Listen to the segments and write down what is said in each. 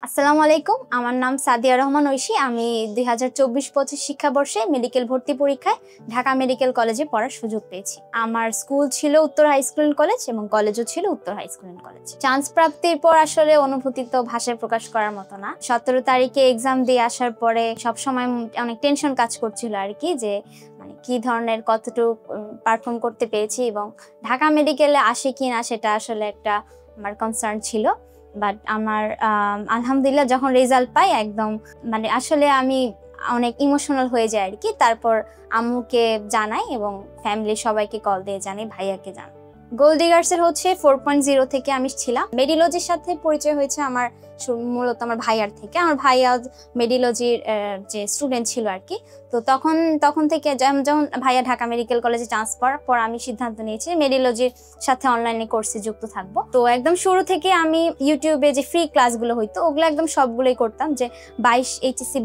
আসসালামু আলাইকুম, আমার নাম সাদিয়া রহমান ঐশী। আমি 2024-25 শিক্ষাবর্ষে মেডিকেল ভর্তি পরীক্ষায় ঢাকা মেডিকেল কলেজে পড়ার সুযোগ পেয়েছি। আমার স্কুল ছিল উত্তর হাই স্কুল এন্ড কলেজ এবং কলেজও ছিল উত্তর high school and college. Chance প্রাপ্তির পর আসলে অনুভূতি তো ভাষায় প্রকাশ করার মতো না। 17 তারিখে এক্সাম দিয়ে আসার পরে সবসময় অনেক টেনশন কাজ করছিল আর কি, যে মানে কি ধরনের কতটুকু পারফর্ম করতে পেরেছি এবং ঢাকা মেডিকেলে আসে কিনা সেটা আসলে একটা আমার কনসার্ন ছিল। বাট আমার আলহামদুলিল্লাহ যখন রেজাল্ট পাই একদম মানে আসলে আমি অনেক ইমোশনাল হয়ে যাই আর কি। তারপর আম্মুকে জানাই এবং ফ্যামিলির সবাইকে কল দিয়ে জানাই, ভাইয়াকে জানাই। গোল্ড ডিগার্সের হচ্ছে 4.0 থেকে আমি ছিলাম। মেডিলজির সাথে পরিচয় হয়েছে আমার মূলত আমার ভাইয়ার থেকে। আমার ভাইয়া মেডিলজির যে স্টুডেন্ট ছিল আর কি। তো তখন থেকে যখন ভাইয়া ঢাকা মেডিকেল কলেজে চান্স পাওয়ার পর আমি সিদ্ধান্ত নিয়েছি মেডিলজির সাথে অনলাইনে কোর্সে যুক্ত থাকবো। তো একদম শুরু থেকে আমি ইউটিউবে যে ফ্রি ক্লাসগুলো হইতো ওগুলো একদম সবগুলোই করতাম, যে এইচএসসি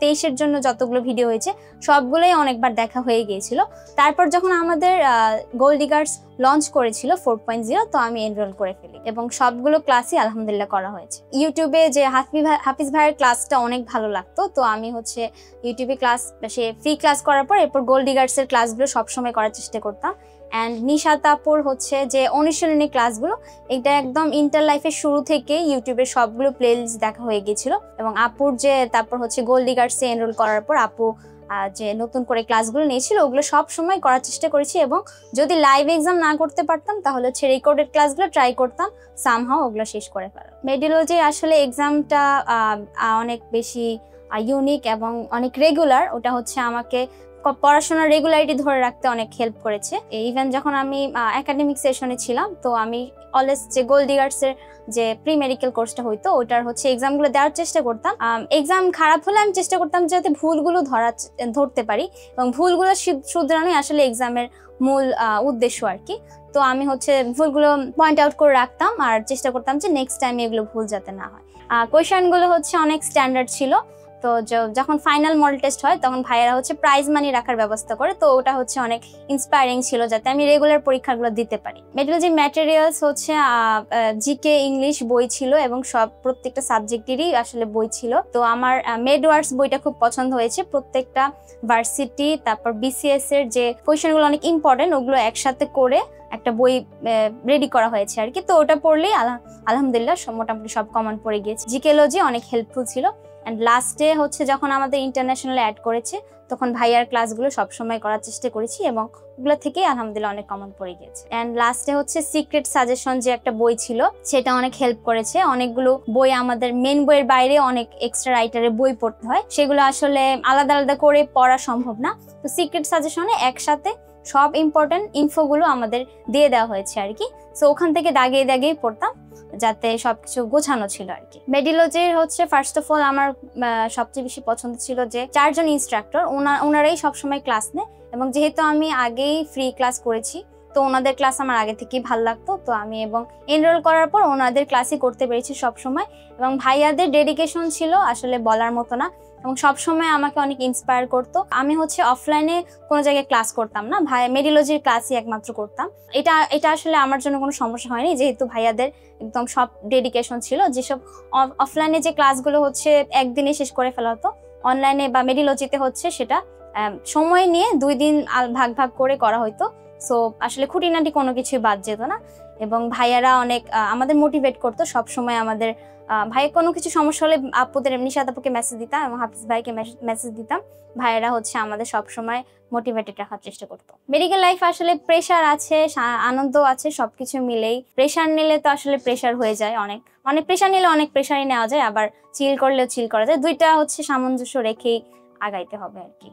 23 জন্য যতগুলো ভিডিও হয়েছে সবগুলোই অনেকবার দেখা হয়ে গিয়েছিল। তারপর যখন আমাদের গোল্ড ডিগার্স লঞ্চ করেছিল 4.0, তো আমি এনরোল করে ফেলি এবং সবগুলো ক্লাসই আলহামদুলিল্লাহ করা হয়েছে। ইউটিউবে যে হাফিজ ভাইয়ের ক্লাসটা অনেক ভালো লাগতো, তো আমি হচ্ছে ইউটিউবে ফ্রি ক্লাস করার পর এরপর গোল্ড ডিগার্সের ক্লাসগুলো সবসময় করার চেষ্টা করতাম। অ্যান্ড নিশাত আপুর হচ্ছে যে অনুশীলনী ক্লাসগুলো, এটা একদম ইন্টার লাইফের শুরু থেকে ইউটিউবের সবগুলো প্লেলিস্ট দেখা হয়ে গিয়েছিল। এবং আপুর যে তারপর হচ্ছে গোল্ড ডিগার্সে এনরোল করার পর আপু যে নতুন করে ক্লাসগুলো নিয়েছিল ওগুলো সব সময় করার চেষ্টা করেছি এবং যদি লাইভ এক্সাম না করতে পারতাম তাহলে হচ্ছে রেকর্ডেড ক্লাসগুলো ট্রাই করতাম সামহাও ওগুলো শেষ করে ফেলা। মেডিলজি আসলে এক্সামটা অনেক বেশি ইউনিক এবং অনেক রেগুলার। ওটা হচ্ছে আমাকে পড়াশোনার রেগুলারিটি ধরে রাখতে অনেক হেল্প করেছে। ইভেন যখন আমি একাডেমিক সেশনে ছিলাম, তো আমি অলওয়েজ যে গোল্ড ডিগার্সের যে প্রি মেডিকেল কোর্সটা হইতো ওটার হচ্ছে এক্সামগুলো দেওয়ার চেষ্টা করতাম। এক্সাম খারাপ হলে আমি চেষ্টা করতাম যাতে ভুলগুলো ধরতে পারি এবং ভুলগুলো শুধরানোই আসলে এক্সামের মূল উদ্দেশ্য আর কি। তো আমি হচ্ছে ভুলগুলো পয়েন্ট আউট করে রাখতাম আর চেষ্টা করতাম যে নেক্সট টাইম এগুলো ভুল যাতে না হয়। কোয়েশ্চেনগুলো হচ্ছে অনেক স্ট্যান্ডার্ড ছিল। তো যখন ফাইনাল মডেল টেস্ট হয় তখন ভাইয়েরা হচ্ছে প্রাইজ মানি রাখার ব্যবস্থা করে, তো ওটা হচ্ছে অনেক ইন্সপায়ারিং ছিল যাতে আমি রেগুলার পরীক্ষাগুলো দিতে পারি। মেডিলজি ম্যাটেরিয়ালস হচ্ছে জিকে ইংলিশ বই ছিল এবং প্রত্যেকটা সাবজেক্টেরই আসলে বই ছিল। তো আমার মেডওয়ার্কস বইটা খুব পছন্দ হয়েছে। প্রত্যেকটা ভার্সিটি তারপর বিসিএস এর যে কোয়েশ্চেনগুলো অনেক ইম্পর্টেন্ট ওগুলো একসাথে করে একটা বই রেডি করা হয়েছে আর কি। তো ওটা পড়লেই আলহামদুলিল্লাহ মোটামুটি সব কমন পড়ে গিয়েছে। জিকেলজি অনেক হেল্পফুল ছিল। অ্যান্ড লাস্টে হচ্ছে যখন আমাদের ইন্টারন্যাশনাল অ্যাড করেছে তখন ভাইয়ার ক্লাসগুলো সবসময় করার চেষ্টা করেছি এবং ওগুলো থেকেই আলহামদুলিল্লাহ অনেক কমন পড়ে গিয়েছে। অ্যান্ড লাস্টে হচ্ছে সিক্রেট সাজেশন যে একটা বই ছিল সেটা অনেক হেল্প করেছে। অনেকগুলো বই আমাদের মেন বইয়ের বাইরে অনেক এক্সট্রা রাইটারের বই পড়তে হয়, সেগুলো আসলে আলাদা আলাদা করে পড়া সম্ভব না। তো সিক্রেট সাজেশনে একসাথে সব ইম্পর্টেন্ট ইনফোগুলো আমাদের দিয়ে দেওয়া হয়েছে আর কি। সো ওখান থেকে দাগিয়ে দাগিয়ে পড়তাম যাতে সবকিছু গোছানো ছিল আর কি। মেডিলজির হচ্ছে ফার্স্ট অফ অল আমার সবচেয়ে বেশি পছন্দ ছিল যে 4 জন ইনস্ট্রাক্টর, ওনারাই সবসময় ক্লাস নেয় এবং যেহেতু আমি আগেই ফ্রি ক্লাস করেছি তো ওনাদের ক্লাস আমার আগে থেকেই ভালো লাগতো। তো আমি এবং এনরোল করার পর ওনাদের ক্লাসই করতে পেরেছি সবসময় এবং ভাইয়াদের ডেডিকেশন ছিল আসলে বলার মতো না এবং সবসময় আমাকে অনেক ইন্সপায়ার করতো। আমি হচ্ছে অফলাইনে কোনো জায়গায় ক্লাস করতাম না, মেডিলজির ক্লাসই একমাত্র করতাম। এটা আসলে আমার জন্য কোনো সমস্যা হয়নি যেহেতু ভাইয়াদের একদম সব ডেডিকেশন ছিল। যেসব অফলাইনে যে ক্লাসগুলো হচ্ছে একদিনে শেষ করে ফেলা হতো, অনলাইনে বা মেডিলজিতে হচ্ছে সেটা সময় নিয়ে 2 দিন ভাগ ভাগ করে করা হতো। সো আসলে খুঁটিনাটি কোনো কিছুই বাদ যেত না এবং ভাইয়ারা অনেক আমাদের মোটিভেট করতো সবসময়। আমাদের ভাইয়ের কোনো কিছু সমস্যা হলে আপুদের নিশাত আপুকে মেসেজ দিতাম এবং হাফিজ ভাইকে মেসেজ দিতাম। ভাইয়েরা হচ্ছে আমাদের সবসময় মোটিভেটেড রাখার চেষ্টা করতো। মেডিকেল লাইফ আসলে প্রেশার আছে, আনন্দ আছে, সবকিছু মিলেই। প্রেশার নিলে তো আসলে প্রেশার হয়ে যায়, অনেক প্রেশার নিলে অনেক প্রেশারই নেওয়া যায়, আবার চিল করলেও চিল করা যায়। দুইটা হচ্ছে সামঞ্জস্য রেখেই আগাইতে হবে আর কি।